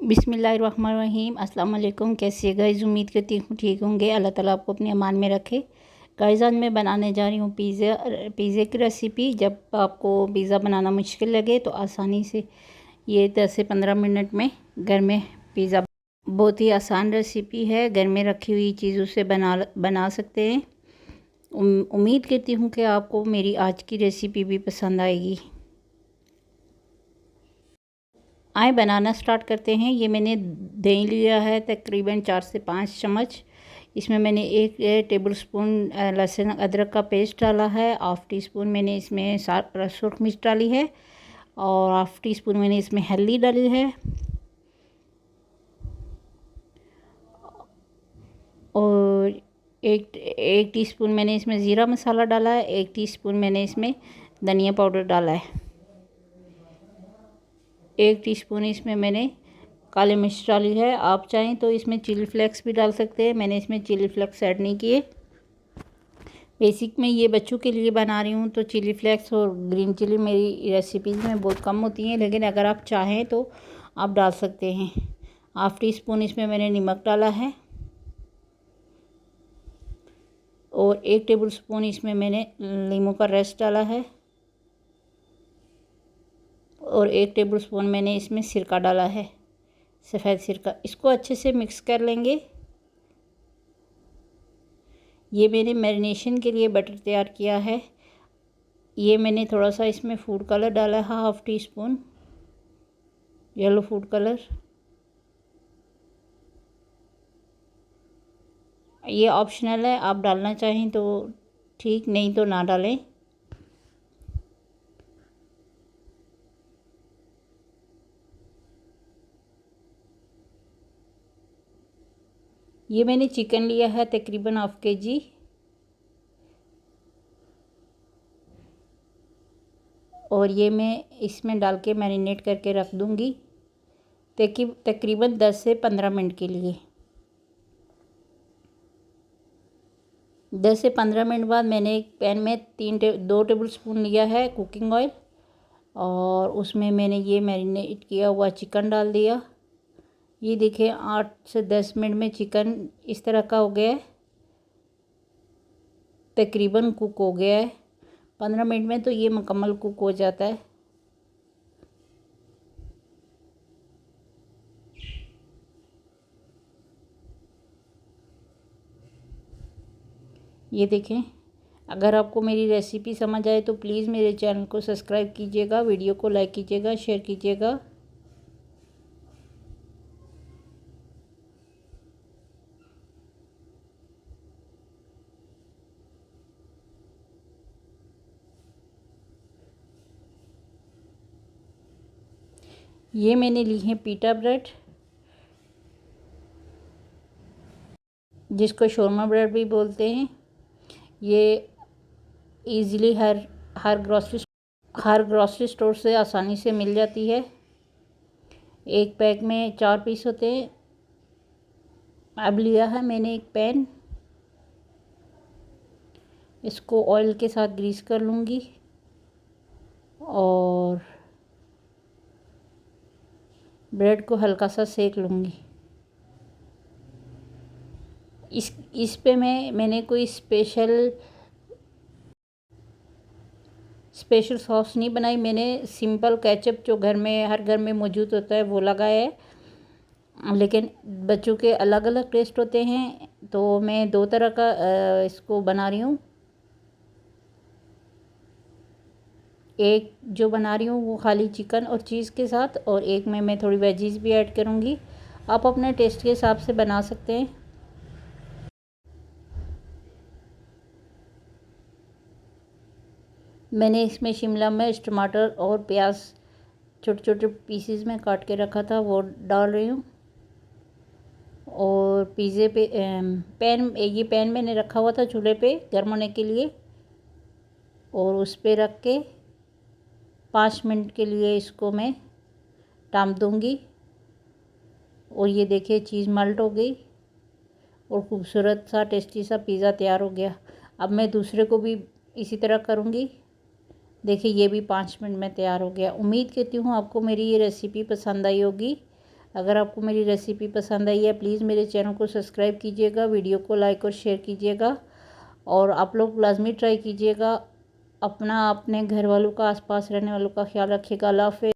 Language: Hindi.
बिस्मिल्लाहिर्रहमानिर्रहीम। अस्सलाम वालेकुम। कैसे गाइस, उम्मीद करती हूँ ठीक होंगे। अल्लाह ताला आपको अपने अमान में रखे। गाइस, आज मैं बनाने जा रही हूँ पिज़्ज़े की रेसिपी। जब आपको पिज़्ज़ा बनाना मुश्किल लगे तो आसानी से ये 10 से 15 मिनट में घर में पिज़्ज़ा, बहुत ही आसान रेसिपी है, घर में रखी हुई चीज़ों से बना सकते हैं। उम्मीद करती हूँ कि आपको मेरी आज की रेसिपी भी पसंद आएगी। आए बनाना स्टार्ट करते हैं। ये मैंने दही लिया है तकरीबन 4 से 5 चम्मच। इसमें मैंने 1 टेबल स्पून लहसुन अदरक का पेस्ट डाला है। हाफ़ टी स्पून मैंने इसमें सुरख मिर्च डाली है और हाफ़ टी स्पून मैंने इसमें हल्दी डाली है और एक टीस्पून मैंने इसमें ज़ीरा मसाला डाला है। 1 टीस्पून मैंने इसमें धनिया पाउडर डाला है। 1 टीस्पून इसमें मैंने काली मिर्च डाली है। आप चाहें तो इसमें चिली फ्लेक्स भी डाल सकते हैं। मैंने इसमें चिली फ्लेक्स ऐड नहीं किए। बेसिक में ये बच्चों के लिए बना रही हूँ तो चिली फ्लेक्स और ग्रीन चिली मेरी रेसिपीज़ में बहुत कम होती हैं, लेकिन अगर आप चाहें तो आप डाल सकते हैं। हाफ़ टी स्पून इसमें मैंने नमक डाला है और 1 टेबल स्पून इसमें मैंने नींबू का रस डाला है और 1 टेबल स्पून मैंने इसमें सिरका डाला है, सफ़ेद सिरका। इसको अच्छे से मिक्स कर लेंगे। ये मैंने मैरिनेशन के लिए बटर तैयार किया है। ये मैंने थोड़ा सा इसमें फूड कलर डाला है, half tea spoon yellow food colour. ये ऑप्शनल है, आप डालना चाहें तो ठीक, नहीं तो ना डालें। ये मैंने चिकन लिया है तकरीबन हाफ़ केजी और ये मैं इसमें डाल के मैरिनेट करके रख दूँगी तकरीबन 10 से 15 मिनट के लिए। 10 से 15 मिनट बाद मैंने एक पैन में 2 टेबल स्पून लिया है कुकिंग ऑयल और उसमें मैंने ये मैरिनेट किया हुआ चिकन डाल दिया। ये देखिए 8 से 10 मिनट में चिकन इस तरह का हो गया है, तकरीबन कुक हो गया है। 15 मिनट में तो ये मुकम्मल कुक हो जाता है। ये देखें, अगर आपको मेरी रेसिपी समझ आए तो प्लीज़ मेरे चैनल को सब्सक्राइब कीजिएगा, वीडियो को लाइक कीजिएगा, शेयर कीजिएगा। ये मैंने ली है पीटा ब्रेड, जिसको शोरमा ब्रेड भी बोलते हैं। ये इजीली हर ग्रॉसरी स्टोर से आसानी से मिल जाती है। एक पैक में 4 पीस होते हैं। अब लिया है मैंने एक पैन, इसको ऑयल के साथ ग्रीस कर लूँगी और ब्रेड को हल्का सा सेक लूँगी। इस पे मैंने कोई स्पेशल सॉस नहीं बनाई। मैंने सिंपल केचप जो हर घर में मौजूद होता है वो लगाया है, लेकिन बच्चों के अलग अलग टेस्ट होते हैं तो मैं 2 तरह का इसको बना रही हूँ। एक जो बना रही हूँ वो खाली चिकन और चीज़ के साथ, और एक में मैं थोड़ी वेजीज भी ऐड करूँगी। आप अपने टेस्ट के हिसाब से बना सकते हैं। मैंने इसमें शिमला मिर्च, टमाटर और प्याज छोटे छोटे पीसेस में काट के रखा था, वो डाल रही हूँ। और पिज़्ज़े पे ये पैन मैंने रखा हुआ था चूल्हे पे गर्म होने के लिए, और उस पे रख के 5 मिनट के लिए इसको मैं टाँप दूँगी। और ये देखिए चीज़ मेल्ट हो गई और खूबसूरत सा टेस्टी सा पिज़्ज़ा तैयार हो गया। अब मैं दूसरे को भी इसी तरह करूँगी। देखिए ये भी 5 मिनट में तैयार हो गया। उम्मीद करती हूँ आपको मेरी ये रेसिपी पसंद आई होगी। अगर आपको मेरी रेसिपी पसंद आई है प्लीज़ मेरे चैनल को सब्सक्राइब कीजिएगा, वीडियो को लाइक और शेयर कीजिएगा और आप लोग लाजमी ट्राई कीजिएगा। अपना अपने घर वालों का, आसपास रहने वालों का ख्याल रखिएगा। अल्लाह हाफ़िज़।